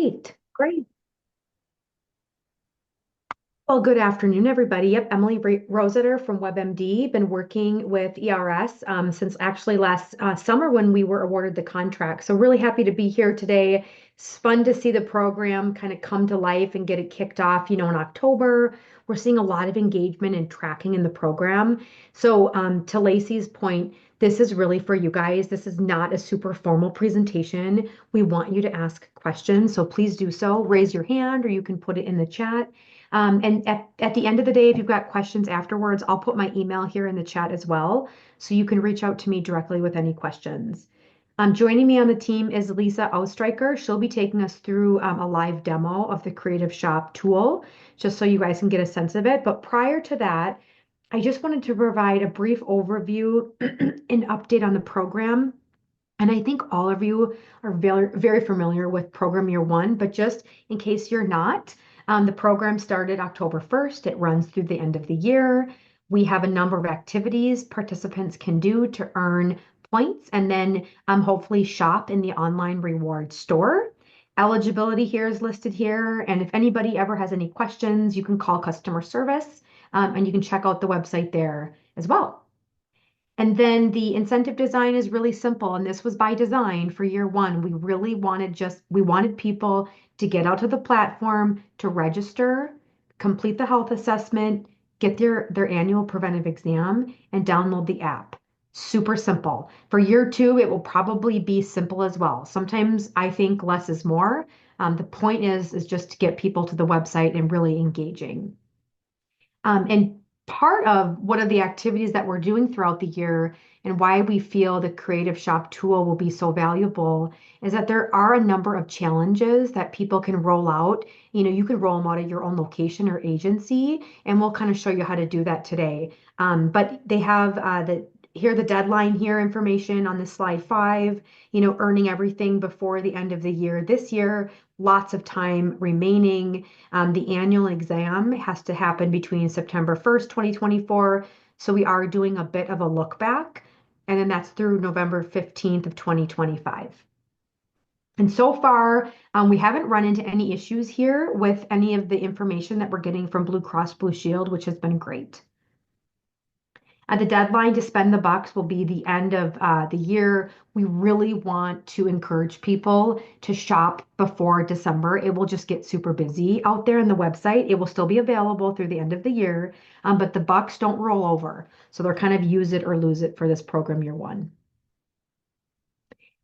Great, great. Well, good afternoon, everybody. Yep, Emily Rosetter from WebMD. Been working with ERS since actually last summer when we were awarded the contract. So really happy to be here today. It's fun to see the program kind of come to life and get it kicked off, in October. We're seeing a lot of engagement and tracking in the program. So to Lacey's point, this is really for you guys. This is not a super formal presentation. We want you to ask questions, so please do so. Raise your hand or you can put it in the chat. And at the end of the day, if you've got questions afterwards, I'll put my email here in the chat as well, so you can reach out to me directly with any questions. Joining me on the team is Lisa Ostreicher. She'll be taking us through a live demo of the Creative Shop tool, just so you guys can get a sense of it. But prior to that, I just wanted to provide a brief overview and update on the program. And I think all of you are very, very familiar with Program Year One, but just in case you're not, the program started October 1st. It runs through the end of the year. We have a number of activities participants can do to earn points and then hopefully shop in the online reward store. Eligibility here is listed here. And if anybody ever has any questions, you can call customer service and you can check out the website there as well. And then the incentive design is really simple. And this was by design for year one. We really we wanted people to get out to the platform to register, complete the health assessment, get their annual preventive exam, and download the app. Super simple. For year two, it will probably be simple as well. Sometimes I think less is more. The point is just to get people to the website and really engaging. And part of one of the activities that we're doing throughout the year and why we feel the Creative Shop tool will be so valuable is that there are a number of challenges that people can roll out. You can roll them out at your own location or agency, and we'll kind of show you how to do that today. But they have the deadline here information on the slide 5, earning everything before the end of the year. This year, lots of time remaining. The annual exam has to happen between September 1st, 2024. So we are doing a bit of a look back, and then that's through November 15th of 2025. And so far, we haven't run into any issues here with any of the information that we're getting from Blue Cross Blue Shield, which has been great. The deadline to spend the bucks will be the end of the year. We really want to encourage people to shop before December. It will just get super busy out there on the website. It will still be available through the end of the year, but the bucks don't roll over. So they're kind of use it or lose it for this program year one.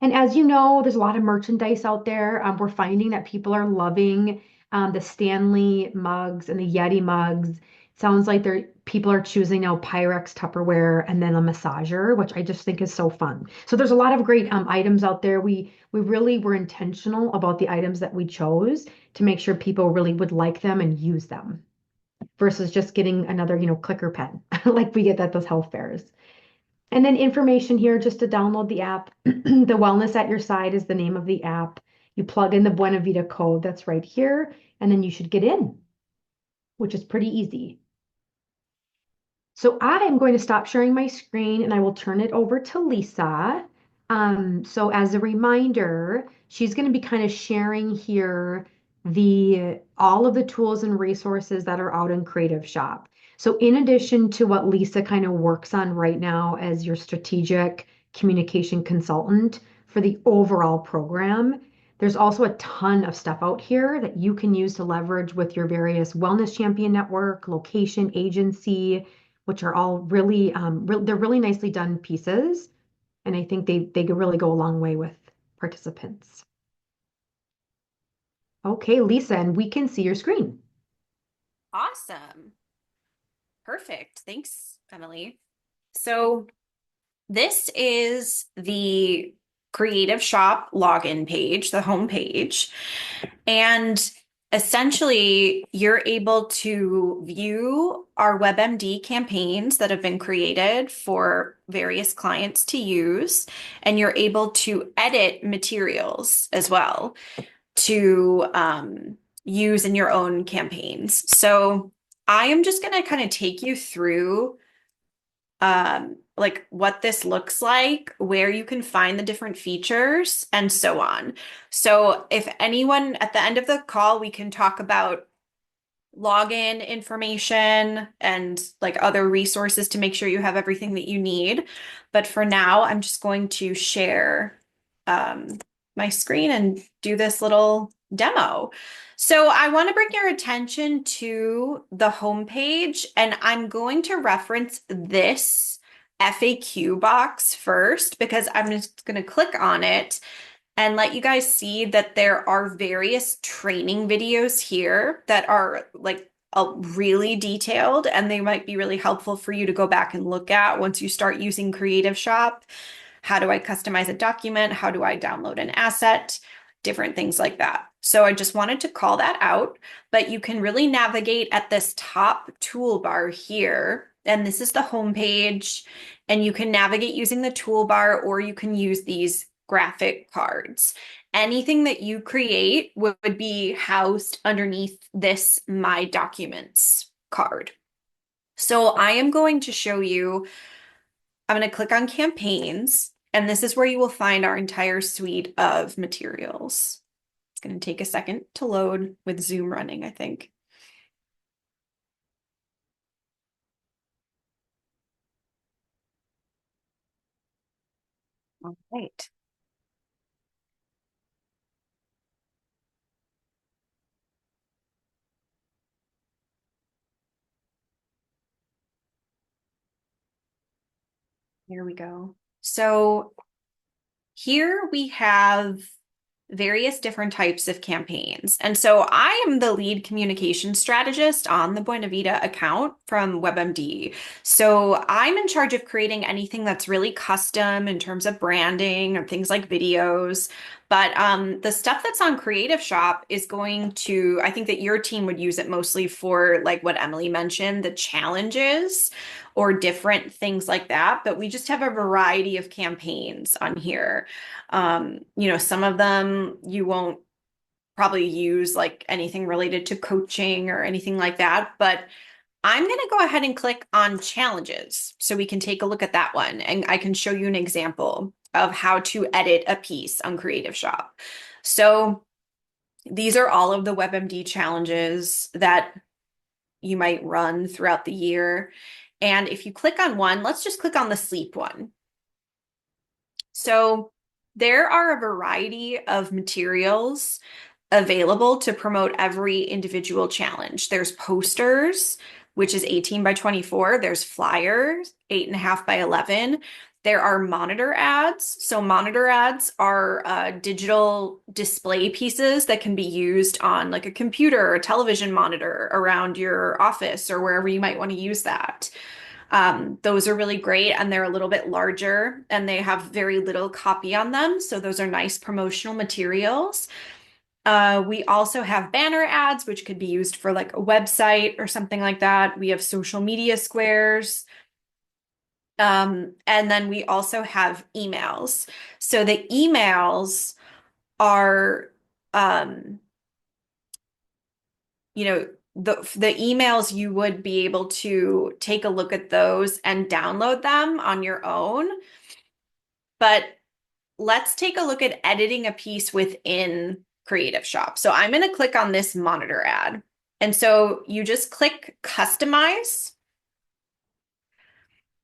And as you know, there's a lot of merchandise out there. We're finding that people are loving the Stanley mugs and the Yeti mugs. Sounds like people are choosing now Pyrex Tupperware and then a massager, which I just think is so fun. So there's a lot of great items out there. We really were intentional about the items that we chose to make sure people really would like them and use them versus just getting another, clicker pen like we get at those health fairs. And then information here just to download the app. The Wellness at Your Side is the name of the app. You plug in the Buena Vita code that's right here, and then you should get in, which is pretty easy. So I am going to stop sharing my screen and I will turn it over to Lisa. So as a reminder, she's going to be kind of sharing here all of the tools and resources that are out in Creative Shop. So in addition to what Lisa kind of works on right now as your strategic communication consultant for the overall program, there's also a ton of stuff out here that you can use to leverage with your various wellness champion network, location, agency, which are all really, they're really nicely done pieces. And I think they could really go a long way with participants. Okay, Lisa, and we can see your screen. Awesome. Perfect. Thanks, Emily. So this is the Creative Shop login page, the home page. And essentially, you're able to view our WebMD campaigns that have been created for various clients to use, and you're able to edit materials as well to use in your own campaigns. So I am just going to kind of take you through like what this looks like, where you can find the different features, and so on. So if anyone at the end of the call, we can talk about login information and like other resources to make sure you have everything that you need. But for now, I'm just going to share um, my screen and do this little demo. So I want to bring your attention to the homepage, and I'm going to reference this FAQ box first because I'm just going to click on it and let you guys see that there are various training videos here that are like really detailed, and they might be really helpful for you to go back and look at once you start using Creative Shop. How do I customize a document? How do I download an asset? Different things like that. So I just wanted to call that out, but you can really navigate at this top toolbar here. And this is the home page, and you can navigate using the toolbar, or you can use these graphic cards. Anything that you create would be housed underneath this My Documents card. So I am going to show you, I'm going to click on campaigns, and this is where you will find our entire suite of materials. It's going to take a second to load with Zoom running, I think. All right. Here we go. So here we have various different types of campaigns. And so I am the lead communication strategist on the Buena Vita account from WebMD. So I'm in charge of creating anything that's really custom in terms of branding or things like videos. But the stuff that's on Creative Shop is going to, I think that your team would use it mostly for like what Emily mentioned, the challenges or different things like that. But we just have a variety of campaigns on here. Some of them you won't probably use like anything related to coaching or anything like that, but I'm going to go ahead and click on challenges so we can take a look at that one, and I can show you an example of how to edit a piece on Creative Shop. So these are all of the WebMD challenges that you might run throughout the year. And if you click on one, let's just click on the sleep one. So there are a variety of materials available to promote every individual challenge. There's posters, which is 18 by 24. There's flyers, 8.5 by 11. There are monitor ads. So monitor ads are digital display pieces that can be used on like a computer or a television monitor around your office or wherever you might want to use that. Those are really great, and they're a little bit larger and they have very little copy on them. So those are nice promotional materials. We also have banner ads, which could be used for like a website or something like that. We have social media squares. And then we also have emails. So the emails are, um, you know, the emails you would be able to take a look at those and download them on your own. But let's take a look at editing a piece within Creative Shop. So I'm going to click on this monitor ad. And so you just click customize,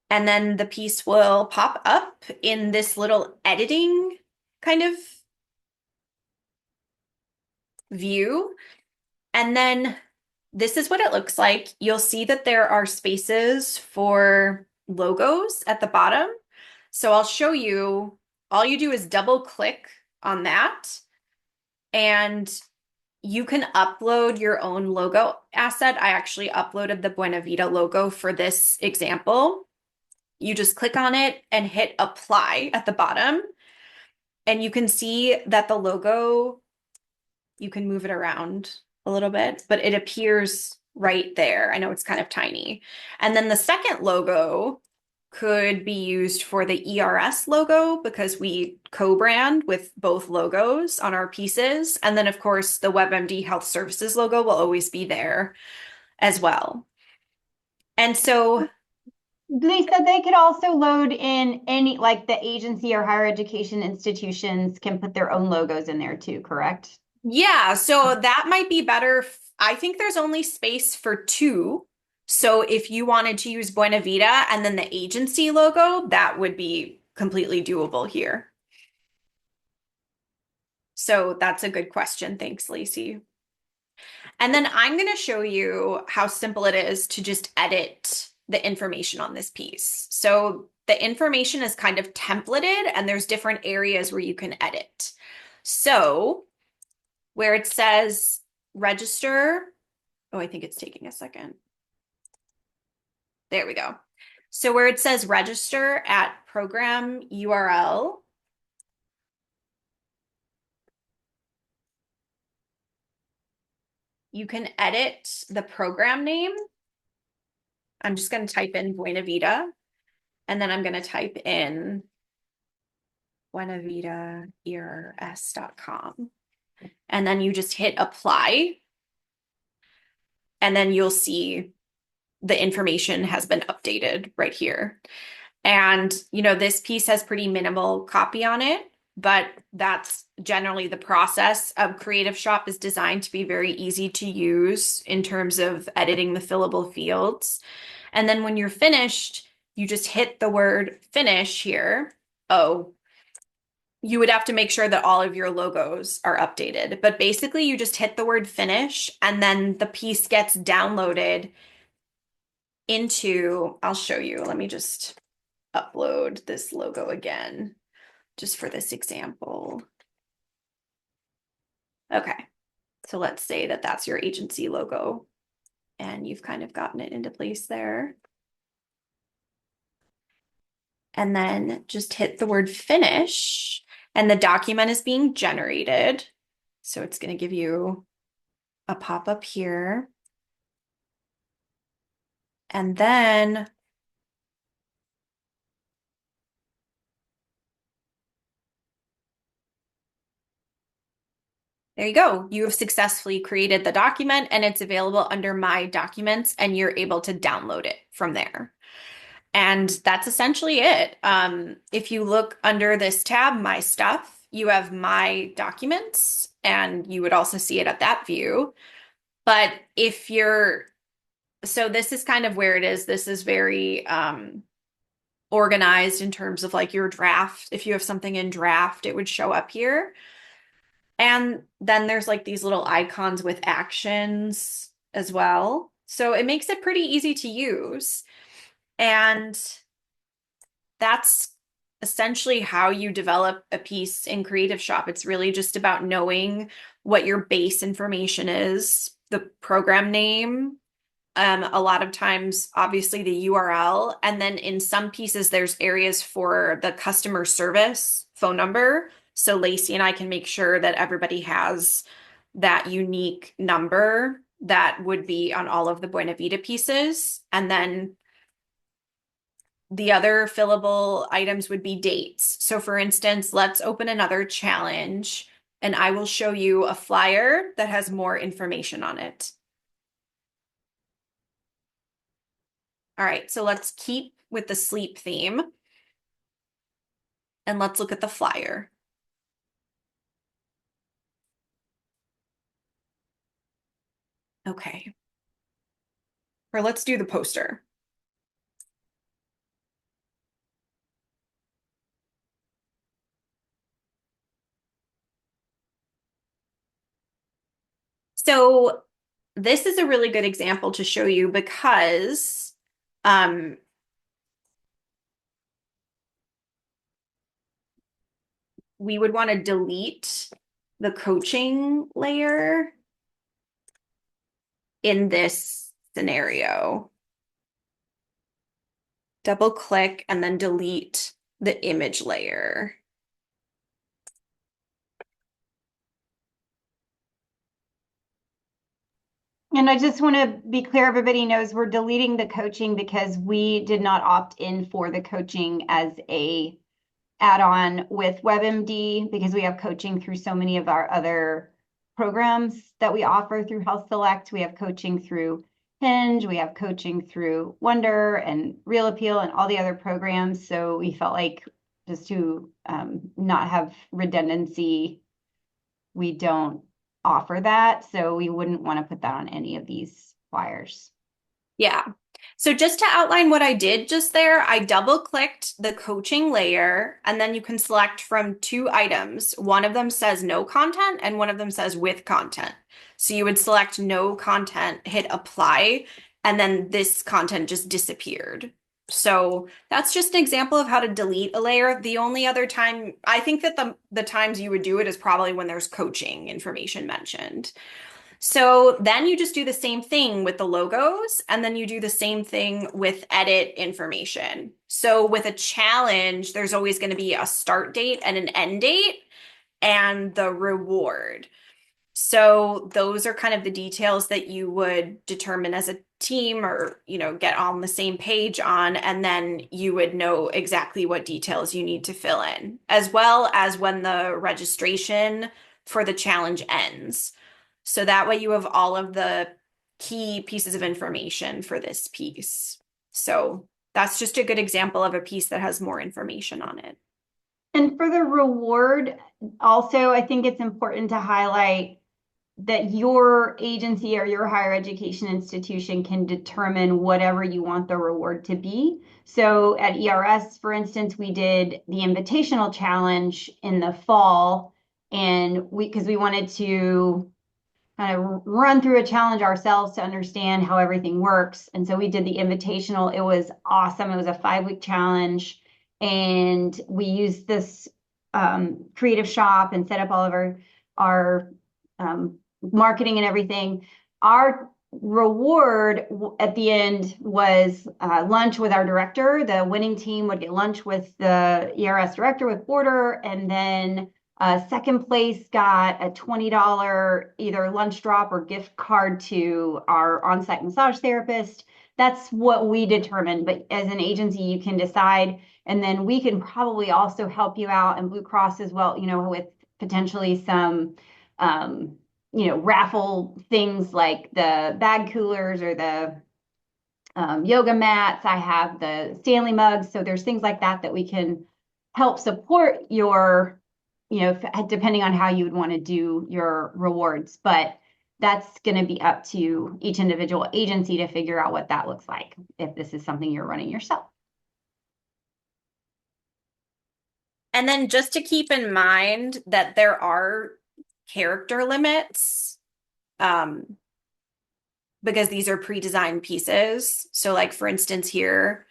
and then the piece will pop up in this little editing kind of view. And then this is what it looks like. You'll see that there are spaces for logos at the bottom. So I'll show you, all you do is double click on that, and you can upload your own logo asset. I actually uploaded the Buena Vita logo for this example. You just click on it and hit apply at the bottom, and you can see that the logo, you can move it around a little bit, but it appears right there. I know it's kind of tiny. And then the second logo could be used for the ERS logo because we co-brand with both logos on our pieces. And then, of course, the WebMD Health Services logo will always be there as well. And so Lisa, they could also load in any, like the agency or higher education institutions can put their own logos in there too, correct? Yeah, so that might be better. I think there's only space for two. So if you wanted to use Buena Vita and then the agency logo, that would be completely doable here. So that's a good question. Thanks, Lacey. And then I'm going to show you how simple it is to just edit the information on this piece. So the information is kind of templated and there's different areas where you can edit. So where it says register, oh, I think it's taking a second. There we go. So where it says register at program URL, you can edit the program name. I'm just going to type in Buena Vita, and then I'm going to type in buenavitaers.com. And then you just hit apply, and then you'll see the information has been updated right here. And, this piece has pretty minimal copy on it, but that's generally the process of Creative Shop is designed to be very easy to use in terms of editing the fillable fields. And then when you're finished, you just hit the word finish here. Oh, you would have to make sure that all of your logos are updated. But basically, you just hit the word finish, and then the piece gets downloaded into, I'll show you. Let me just upload this logo again, just for this example. Okay, so let's say that that's your agency logo, and you've kind of gotten it into place there. And then just hit the word finish, and the document is being generated. So it's going to give you a pop-up here. And then there you go. You have successfully created the document and it's available under My Documents, and you're able to download it from there. And that's essentially it. If you look under this tab, My Stuff, you have My Documents, and you would also see it at that view. But so this is kind of where it is. This is very organized in terms of like your draft. If you have something in draft, it would show up here. And then there's like these little icons with actions as well. So it makes it pretty easy to use. And that's essentially how you develop a piece in Creative Shop. It's really just about knowing what your base information is, the program name, a lot of times, obviously, the URL. And then in some pieces, there's areas for the customer service phone number. So Lacey and I can make sure that everybody has that unique number that would be on all of the Buena Vita pieces. And then the other fillable items would be dates. So for instance, let's open another challenge, and I will show you a flyer that has more information on it. All right, so let's keep with the sleep theme, and let's look at the flyer. Okay. Or let's do the poster. So this is a really good example to show you because we would want to delete the coaching layer in this scenario. Double click and then delete the image layer. And I just want to be clear, everybody knows we're deleting the coaching because we did not opt in for the coaching as a add-on with WebMD because we have coaching through so many of our other programs that we offer through Health Select. We have coaching through Hinge, we have coaching through Wonder and Real Appeal and all the other programs. So we felt like just to not have redundancy, we don't offer that. So we wouldn't want to put that on any of these flyers. Yeah. So just to outline what I did just there, I double clicked the coaching layer and then you can select from two items. One of them says no content and one of them says with content. So you would select no content, hit apply, and then this content just disappeared. So that's just an example of how to delete a layer. The only other time, I think that the times you would do it is probably when there's coaching information mentioned. So then you just do the same thing with the logos, and then you do the same thing with edit information. So with a challenge, there's always going to be a start date and an end date and the reward. So those are kind of the details that you would determine as a team or, get on the same page on, and then you would know exactly what details you need to fill in, as well as when the registration for the challenge ends. So that way you have all of the key pieces of information for this piece. So that's just a good example of a piece that has more information on it. And for the reward, also, I think it's important to highlight that your agency or your higher education institution can determine whatever you want the reward to be. So at ERS, for instance, we did the invitational challenge in the fall, and because we wanted to kind of run through a challenge ourselves to understand how everything works. And so we did the invitational. It was awesome. It was a 5-week challenge. And we used this creative shop and set up all of our marketing and everything. Our reward at the end was lunch with our director. The winning team would get lunch with the ERS director with Border, and then second place got a $20 either lunch drop or gift card to our on-site massage therapist. That's what we determined. But as an agency, you can decide. And then we can probably also help you out, and Blue Cross as well, with potentially some, raffle things like the bag coolers or the yoga mats. I have the Stanley mugs. So there's things like that we can help support your, depending on how you would want to do your rewards. But that's going to be up to each individual agency to figure out what that looks like if this is something you're running yourself. And then just to keep in mind that there are character limits, because these are pre-designed pieces. So like, for instance, here,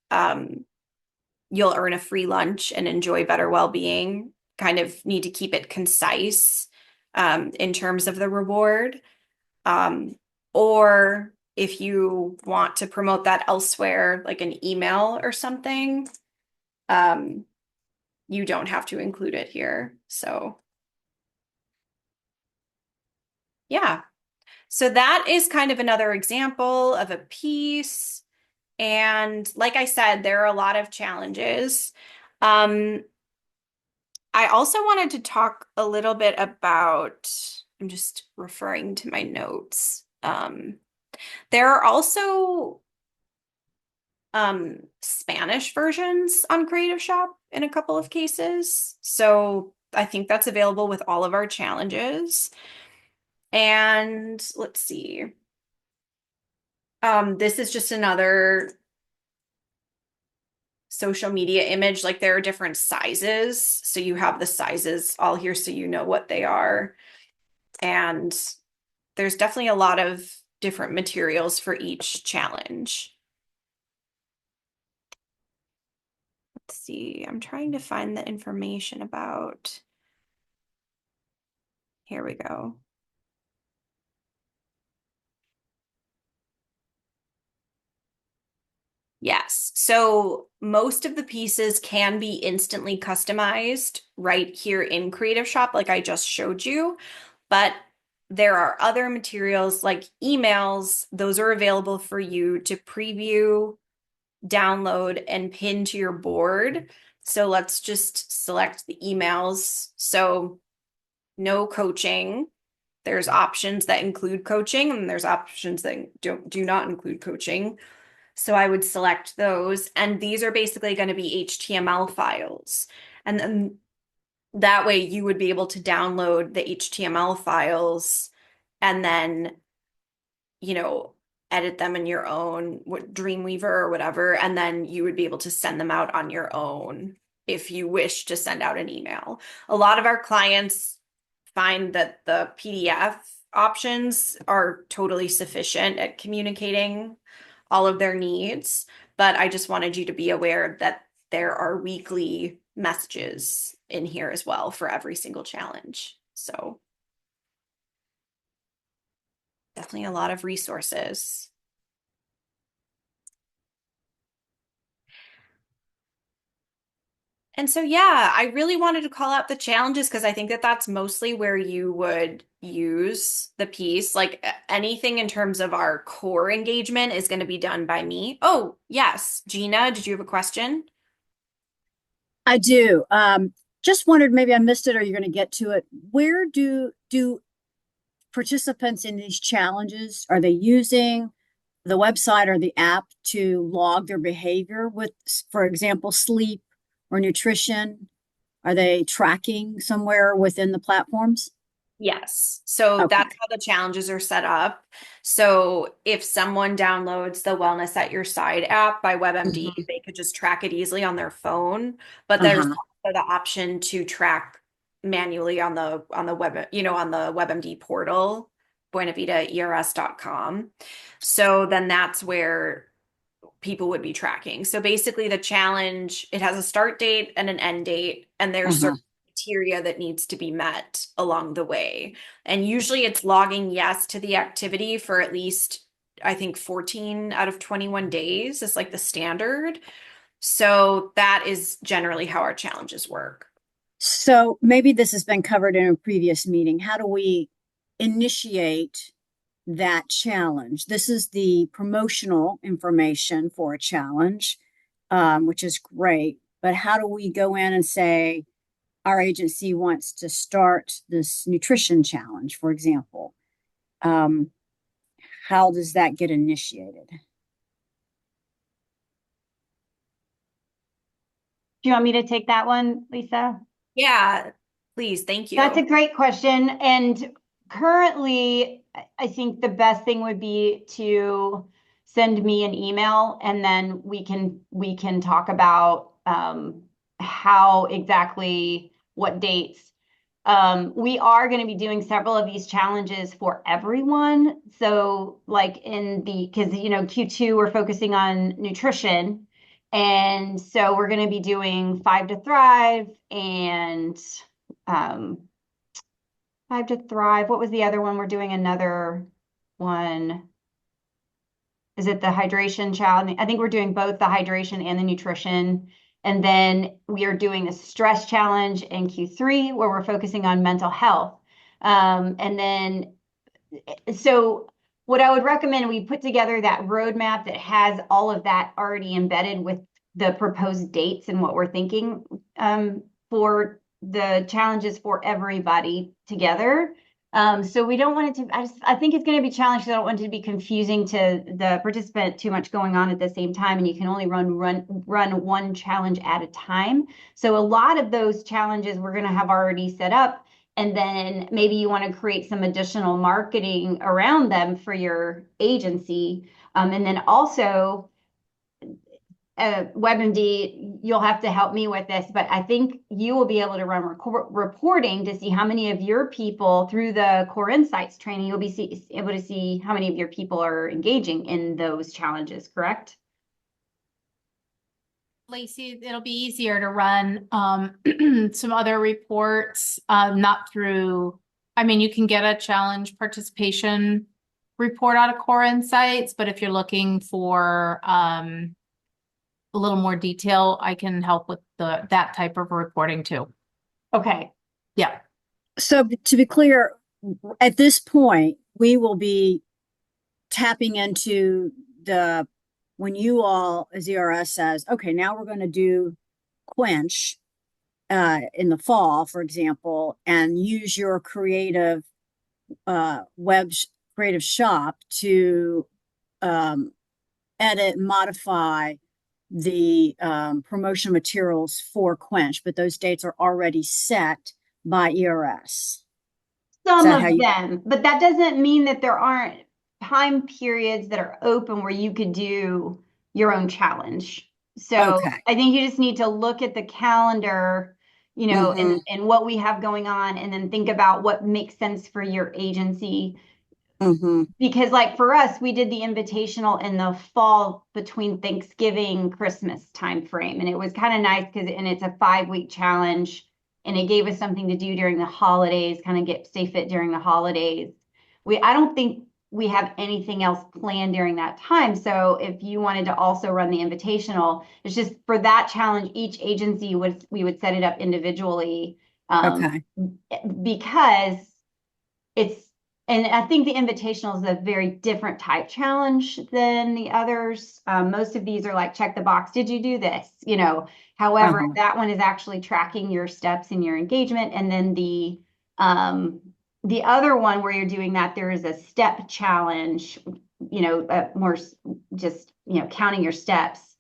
you'll earn a free lunch and enjoy better well-being. Kind of need to keep it concise in terms of the reward. Or if you want to promote that elsewhere, like an email or something, you don't have to include it here. So yeah. So that is kind of another example of a piece. And like I said, there are a lot of challenges. I also wanted to talk a little bit about, I'm just referring to my notes. There are also Spanish versions on Creative Shop in a couple of cases. So I think that's available with all of our challenges. And let's see. This is just another social media image. Like there are different sizes. So you have the sizes all here so you know what they are. And there's definitely a lot of different materials for each challenge. Let's see. I'm trying to find the information about. Here we go. Yes. So most of the pieces can be instantly customized right here in Creative Shop, like I just showed you. But there are other materials like emails. Those are available for you to preview, download, and pin to your board. So let's just select the emails. So no coaching. There's options that include coaching, and there's options that do not include coaching. So I would select those, and these are basically going to be HTML files. And then that way you would be able to download the HTML files and then, you know, edit them in your own Dreamweaver or whatever, and then you would be able to send them out on your own if you wish to send out an email. A lot of our clients find that the PDF options are totally sufficient at communicating all of their needs, but I just wanted you to be aware that there are weekly messages in here as well for every single challenge. So definitely a lot of resources. And so, yeah, I really wanted to call out the challenges because I think that that's mostly where you would use the piece. Like anything in terms of our core engagement is going to be done by me. Oh, yes. Gina, did you have a question? I do. Just wondered, maybe I missed it or you're going to get to it. Where do participants in these challenges, are they using the website or the app to log their behavior with, for example, sleep or nutrition? Are they tracking somewhere within the platforms? Yes. So Okay. that's how the challenges are set up. So if someone downloads the Wellness at Your Side app by WebMD, Mhm. they could just track it easily on their phone. But there's Uh-huh. also the option to track manually on the web, on the WebMD portal, buenavitaers.com. So then that's where people would be tracking. So basically the challenge, it has a start date and an end date, and there's Uh-huh. certain criteria that needs to be met along the way. And usually it's logging yes to the activity for at least, I think 14 out of 21 days is like the standard. So that is generally how our challenges work. So maybe this has been covered in a previous meeting. How do we initiate that challenge? This is the promotional information for a challenge, which is great. But how do we go in and say our agency wants to start this nutrition challenge, for example? Um, how does that get initiated? Do you want me to take that one, Lisa? Yeah, please. Thank That's a you. great question. And currently, I think the best thing would be to send me an email and then we can talk about how exactly what dates. We are going to be doing several of these challenges for everyone. So like because Q2 we're focusing on nutrition. And so we're going to be doing Five to Thrive and um, Five to Thrive. What was the other one? We're doing another one. Is it the hydration challenge? I think we're doing both the hydration and the nutrition. And then we are doing the stress challenge in Q3 where we're focusing on mental health. And then, so what I would recommend, we put together that roadmap that has all of that already embedded with the proposed dates and what we're thinking for the challenges for everybody together. So we don't want it to, I think it's going to be challenging. I don't want it to be confusing to the participant, too much going on at the same time, and you can only run one challenge at a time. So a lot of those challenges we're going to have already set up, and then maybe you want to create some additional marketing around them for your agency. And then also WebMD, you'll have to help me with this, but I think you will be able to run reporting to see how many of your people through the Core Insights training, you'll be able to see how many of your people are engaging in those challenges, correct? Lacey, it'll be easier to run some other reports, not through, I mean, you can get a challenge participation report out of Core Insights, but if you're looking for a little more detail, I can help with that type of reporting too. Okay. Yeah. So to be clear, at this point, we will be tapping into when you all, as ERS says, okay, now we're going to do Quench in the fall, for example, and use your creative Creative Shop to edit, modify the promotion materials for Quench, but those dates are already set by ERS. Is Some that how of you? them, but that doesn't mean that there aren't time periods that are open where you could do your own challenge. So Okay. I think you just need to look at the calendar, you know, Mm-hmm. and what we have going on, and then think about what makes sense for your agency. Mm-hmm. Because like for us, we did the invitational in the fall between Thanksgiving, Christmas time frame. And it was kind of nice because, and it's a 5-week challenge, and it gave us something to do during the holidays, kind of stay fit during the holidays. I don't think we have anything else planned during that time. So if you wanted to also run the invitational, it's just for that challenge, each agency we would set it up individually. Okay. Because it's, and I think the invitational is a very different type challenge than the others. Most of these are like, check the box, did you do this? You know, however, Uh-huh. that one is actually tracking your steps and your engagement. And then the other one where you're doing that, there is a step challenge, you know, more just, you know, counting your steps.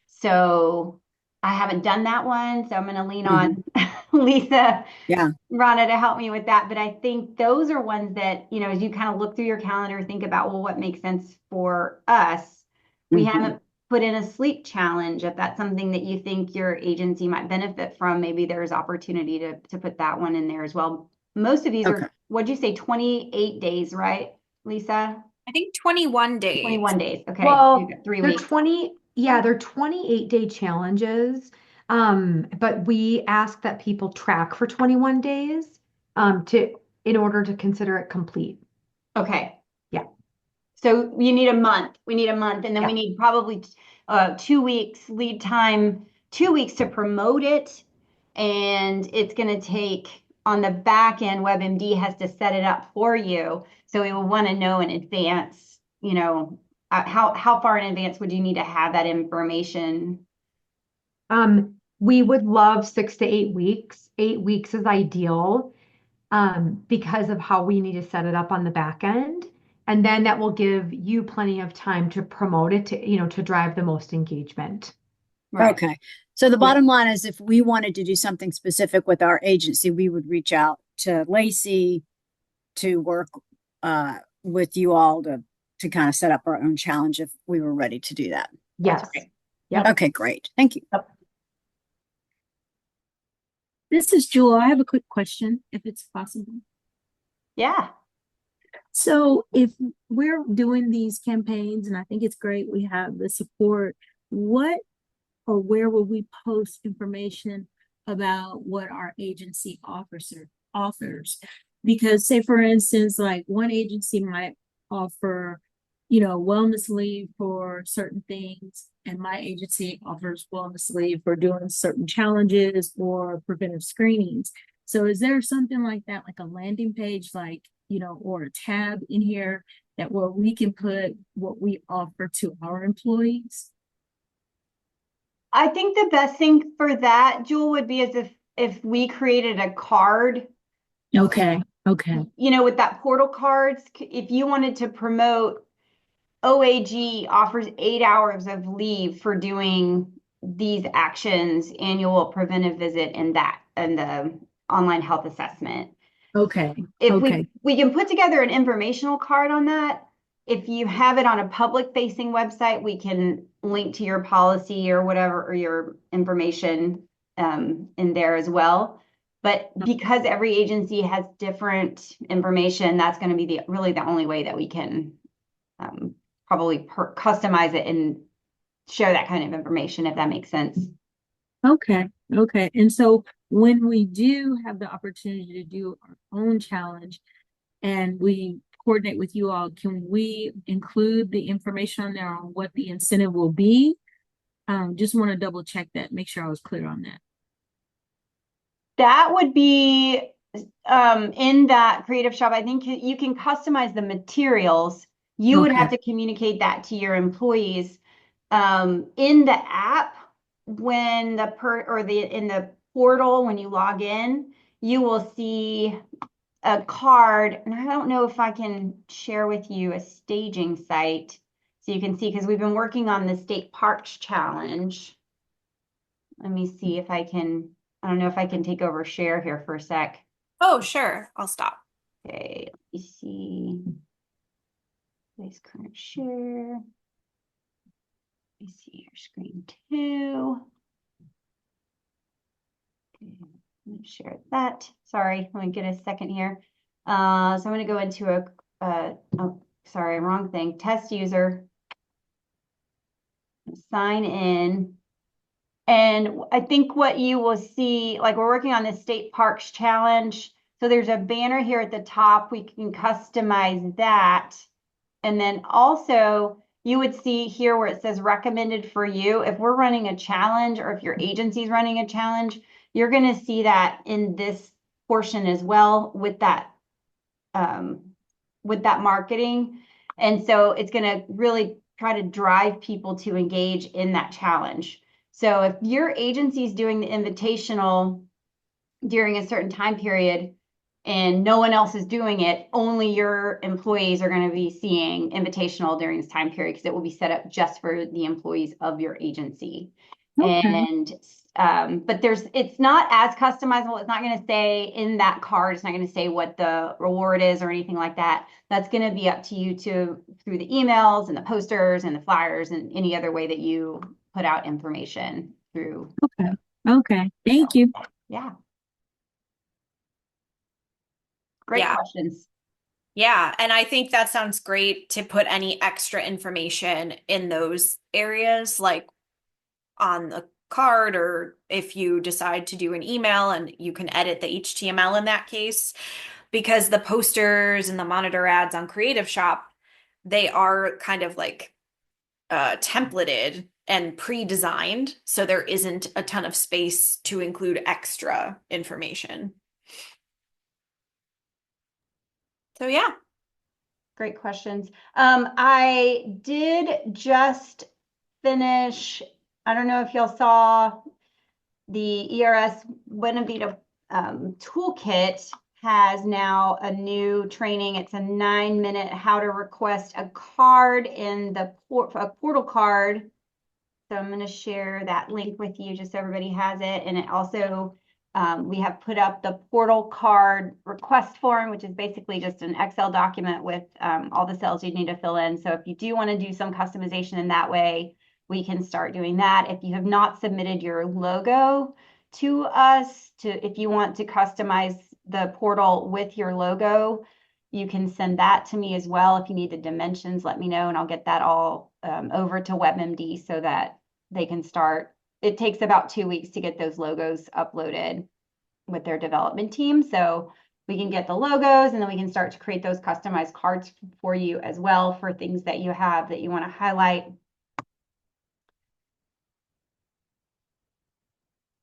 So I haven't done that one, so I'm going to lean Mm-hmm. on Lisa, Yeah. Rhonda, to help me with that. But I think those are ones that, you know, as you kind of look through your calendar, think about, well, what makes sense for us. We Mm-hmm. haven't put in a sleep challenge. If that's something that you think your agency might benefit from, maybe there's opportunity to put that one in there as well. Most of these Okay. are, what'd you say, 28 days, right, Lisa? I think 21 days. 21 days. Okay. You've Well, got 3 they're weeks. 20, yeah, they're 28-day challenges. But we ask that people track for 21 days in order to consider it complete. Okay. Yeah. So you need a month. We need a month, and then we Yeah. need probably 2 weeks lead time, 2 weeks to promote it. And it's going to take on the back end, WebMD has to set it up for you. So we will want to know in advance, you know, how far in advance would you need to have that information? We would love 6 to 8 weeks. 8 weeks is ideal, because of how we need to set it up on the back end. And then that will give you plenty of time to promote it to drive the most engagement. Right. Okay. So the Yeah. bottom line is if we wanted to do something specific with our agency, we would reach out to Lacey to work with you all to kind of set up our own challenge if we were ready to do that. Yes. Right. Yep. Okay, great. Thank you. This is Jewel. I have a quick question, if it's possible. Yeah. So, if we're doing these campaigns, and I think it's great we have the support, what or where will we post information about what our agency offers? Because, say, for instance, like one agency might offer, wellness leave for certain things, and my agency offers wellness leave for doing certain challenges or preventive screenings. So is there something like that, like a landing page, like, or a tab in here that where we can put what we offer to our employees? I think the best thing for that, Jewel, would be as if we created a card, Okay. with that portal cards. If you wanted to promote OAG offers 8 hours of leave for doing these actions, annual preventive visit, and the online health assessment. Okay. If we can put together an informational card on that. If you have it on a public facing website, we can link to your policy or whatever, or your information in there as well. But because every agency has different information, that's going to be really the only way that we can probably customize it and share that kind of information, if that makes sense. Okay. And so when we do have the opportunity to do our own challenge and we coordinate with you all, can we include the information on there on what the incentive will be? Just want to double check that, make sure I was clear on that. That would be in that creative shop. I think you can customize the materials. You would have to communicate that to your employees. In the app, when in the portal, when you log in, you will see a card, and I don't know if I can share with you a staging site so you can see, because we've been working on the State Parks Challenge. Let me see if I can, I don't know if I can take over share here for a sec. Oh, sure. I'll stop. Okay, let me see. Place current share. Let me see your screen two. Okay, I'm gonna share that. Sorry, let me get a second here. So I'm going to go into oh, sorry, wrong thing. Test user. Sign in. And I think what you will see, like we're working on this State Parks Challenge. So there's a banner here at the top. We can customize that. And then also you would see here where it says recommended for you. If we're running a challenge or if your agency's running a challenge, you're going to see that in this portion as well with that marketing. And so it's going to really try to drive people to engage in that challenge. So if your agency is doing the invitational during a certain time period and no one else is doing it, only your employees are going to be seeing invitational during this time period because it will be set up just for the employees of your agency. Okay. And but it's not as customizable. It's not going to say in that card, it's not going to say what the reward is or anything like that. That's going to be up to you through the emails and the posters and the flyers and any other way that you put out information through. Okay. Okay. Thank you. Yeah. Great Yeah. questions. Yeah, and I think that sounds great to put any extra information in those areas, like on the card, or if you decide to do an email and you can edit the HTML in that case, because the posters and the monitor ads on Creative Shop, they are kind of like templated and pre-designed, so there isn't a ton of space to include extra information. So yeah. Great questions. I did just finish, I don't know if y'all saw the ERS WebMD toolkit has now a new training. It's a 9-minute how to request a card in the a portal card. So I'm going to share that link with you just so everybody has it. And it also, we have put up the portal card request form, which is basically just an Excel document with all the cells you need to fill in. So if you do want to do some customization in that way, we can start doing that. If you have not submitted your logo to us, if you want to customize the portal with your logo, you can send that to me as well. If you need the dimensions, let me know, and I'll get that all over to WebMD so that they can start. It takes about 2 weeks to get those logos uploaded with their development team. So we can get the logos and then we can start to create those customized cards for you as well for things that you have that you want to highlight.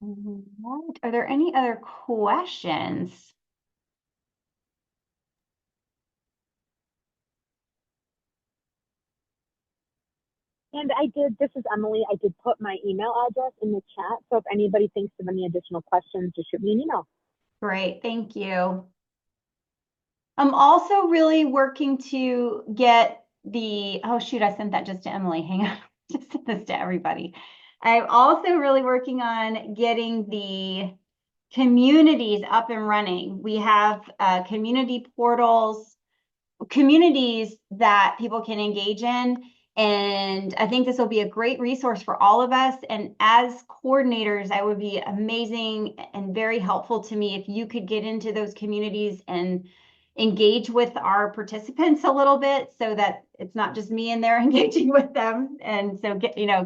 What? Are there any other questions? And this is Emily, I did put my email address in the chat. So if anybody thinks of any additional questions, just shoot me an email. Great, thank you. I'm also really working to get oh shoot, I sent that just to Emily. Hang on, just sent this to everybody. I'm also really working on getting the communities up and running. We have community portals, communities that people can engage in. And I think this will be a great resource for all of us. And as coordinators, that would be amazing and very helpful to me if you could get into those communities and engage with our participants a little bit so that it's not just me in there engaging with them. And so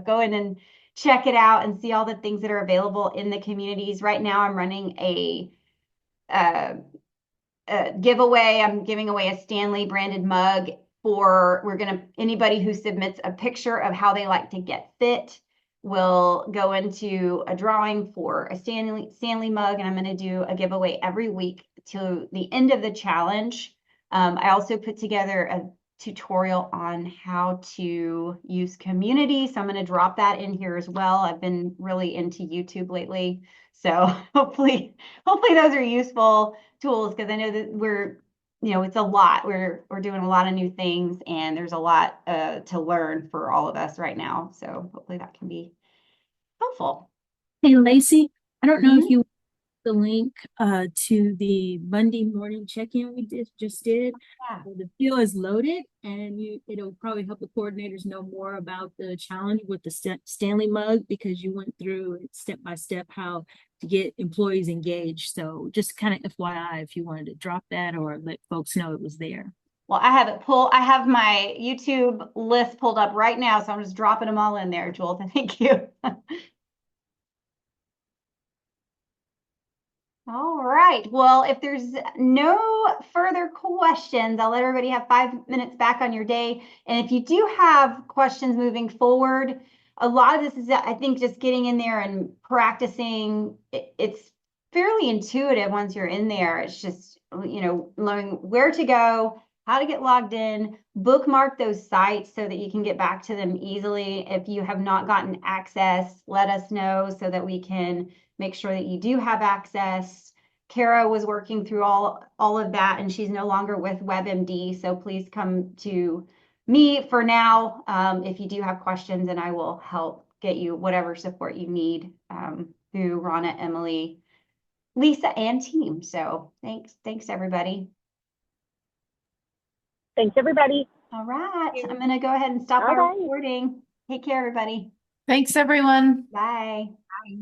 go in and check it out and see all the things that are available in the communities. Right now, I'm running a giveaway. I'm giving away a Stanley branded mug for anybody who submits a picture of how they like to get fit will go into a drawing for a Stanley mug, and I'm going to do a giveaway every week to the end of the challenge. I also put together tutorial on how to use Community. So I'm going to drop that in here as well. I've been really into YouTube lately. So hopefully those are useful tools, because I know that it's a lot. We're doing a lot of new things, and there's a lot to learn for all of us right now. So hopefully that can be helpful. Hey, Lacey, I don't know if Mhm. you the link to the Monday morning check-in we just did. Yeah. The field is loaded, and it'll probably help the coordinators know more about the challenge with the Stanley mug, because you went through it step by step how to get employees engaged. So just kind of FYI, if you wanted to drop that or let folks know it was there. Well, I have my YouTube list pulled up right now, so I'm just dropping them all in there, Jewel. Thank you. All right. Well, if there's no further questions, I'll let everybody have 5 minutes back on your day. And if you do have questions moving forward, a lot of this is, I think, just getting in there and practicing. It's fairly intuitive once you're in there. It's just, learning where to go, how to get logged in, bookmark those sites so that you can get back to them easily. If you have not gotten access, let us know so that we can make sure that you do have access. Kara was working through all of that, and she's no longer with WebMD. So please come to me for now if you do have questions, and I will help get you whatever support you need through Rana, Emily, Lisa, and team. So thanks everybody. Thanks, everybody. All right, I'm going to go ahead and stop our Bye-bye. recording. Take care, everybody. Thanks, everyone. Bye. Bye.